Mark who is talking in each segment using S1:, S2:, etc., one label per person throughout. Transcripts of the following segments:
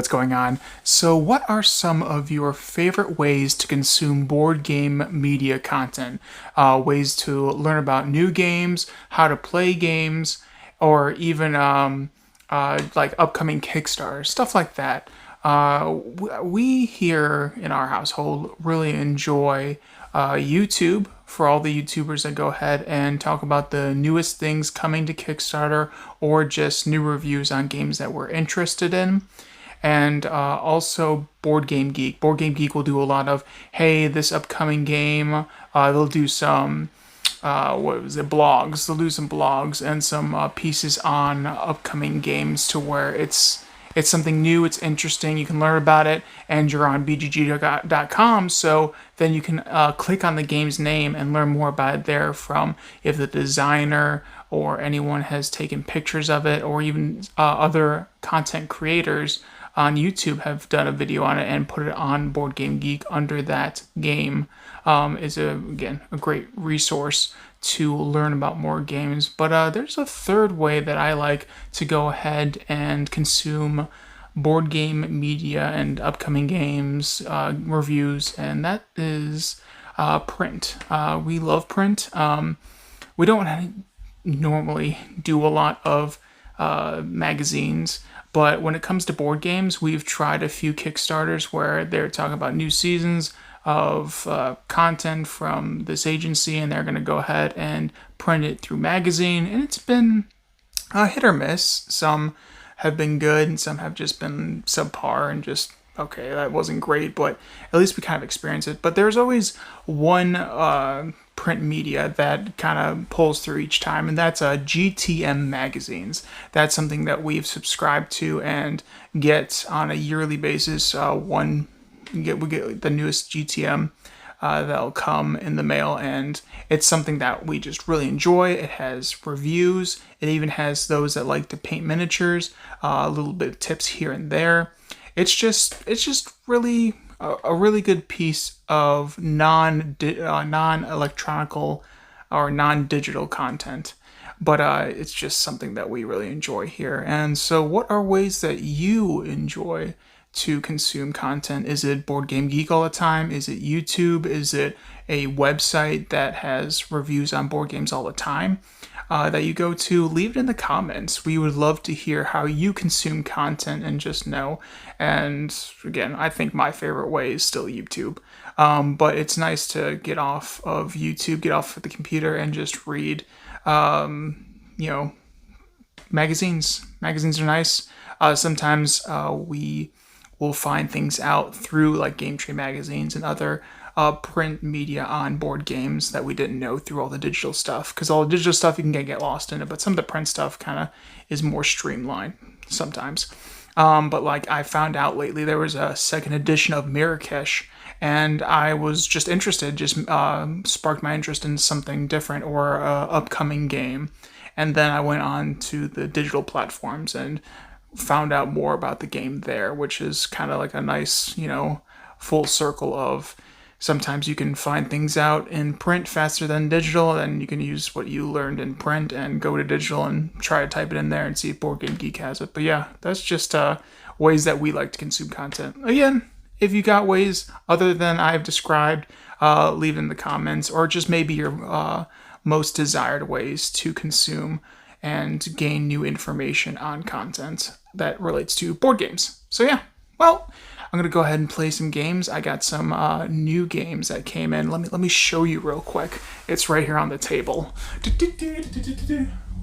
S1: what's going on. So, what are some of your favorite ways to consume board game media content? Ways to learn about new games, how to play games, or even like upcoming Kickstarter, stuff like that. We here in our household really enjoy YouTube for all the YouTubers that go ahead and talk about the newest things coming to Kickstarter or just new reviews on games that we're interested in. And also Board Game Geek. Board Game Geek will do a lot of, hey, this upcoming game. They'll do some blogs. They'll do some blogs and some pieces on upcoming games to where it's something new, it's interesting, you can learn about it, and you're on bgg.com, so then you can click on the game's name and learn more about it there, from if the designer or anyone has taken pictures of it, or even other content creators on YouTube have done a video on it and put it on Board Game Geek under that game. Is again a great resource to learn about more games. But there's a third way that I like to go ahead and consume board game media and upcoming games reviews, and that is print. We love print. We don't normally do a lot of magazines, but when it comes to board games, we've tried a few Kickstarters where they're talking about new seasons of content from this agency, and they're going to go ahead and print it through magazine, and it's been hit or miss. Some have been good and some have just been subpar and just okay, that wasn't great, but at least we kind of experienced it. But there's always one print media that kind of pulls through each time, and that's GTM magazines. That's something that we've subscribed to and get on a yearly basis. We get the newest GTM that'll come in the mail, and it's something that we just really enjoy. It has reviews. It even has those that like to paint miniatures, a little bit of tips here and there. It's just really a really good piece of non-electronical or non-digital content. But it's just something that we really enjoy here. And so what are ways that you enjoy to consume content? Is it Board Game Geek all the time? Is it YouTube? Is it a website that has reviews on board games all the time that you go to? Leave it in the comments. We would love to hear how you consume content and just know. And again, I think my favorite way is still YouTube. But it's nice to get off of YouTube, get off of the computer, and just read, magazines. Magazines are nice. Sometimes we will find things out through like Game Tree magazines and other print media on board games that we didn't know through all the digital stuff. Because all the digital stuff you can get lost in it, but some of the print stuff kind of is more streamlined sometimes. But like I found out lately, there was a second edition of Marrakesh, and I was just interested, just sparked my interest in something different or upcoming game. And then I went on to the digital platforms and found out more about the game there, which is kind of like a nice, full circle of sometimes you can find things out in print faster than digital, and you can use what you learned in print and go to digital and try to type it in there and see if Board Game Geek has it. But yeah, that's just ways that we like to consume content. Again, if you got ways other than I've described, leave in the comments, or just maybe your most desired ways to consume and gain new information on content that relates to board games. So yeah, well, I'm gonna go ahead and play some games. I got some new games that came in. Let me show you real quick. It's right here on the table.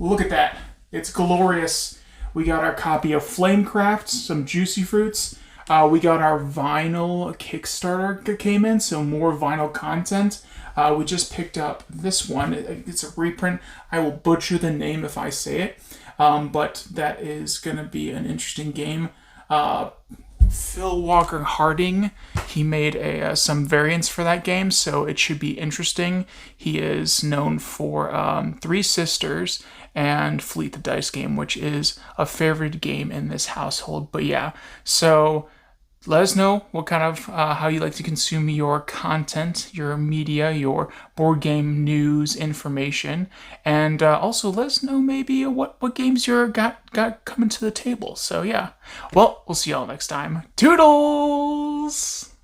S1: Look at that. It's glorious. We got our copy of Flamecraft, some Juicy Fruits. We got our vinyl Kickstarter that came in, so more vinyl content. We just picked up this one. It's a reprint. I will butcher the name if I say it, but that is going to be an interesting game. Phil Walker Harding, he made some variants for that game, so it should be interesting. He is known for Three Sisters and Fleet the Dice Game, which is a favorite game in this household. But yeah, so Let us know what kind of how you like to consume your content, your media, your board game news information, and also let us know maybe what games you're got coming to the table. So yeah, well, we'll see y'all next time. Toodles.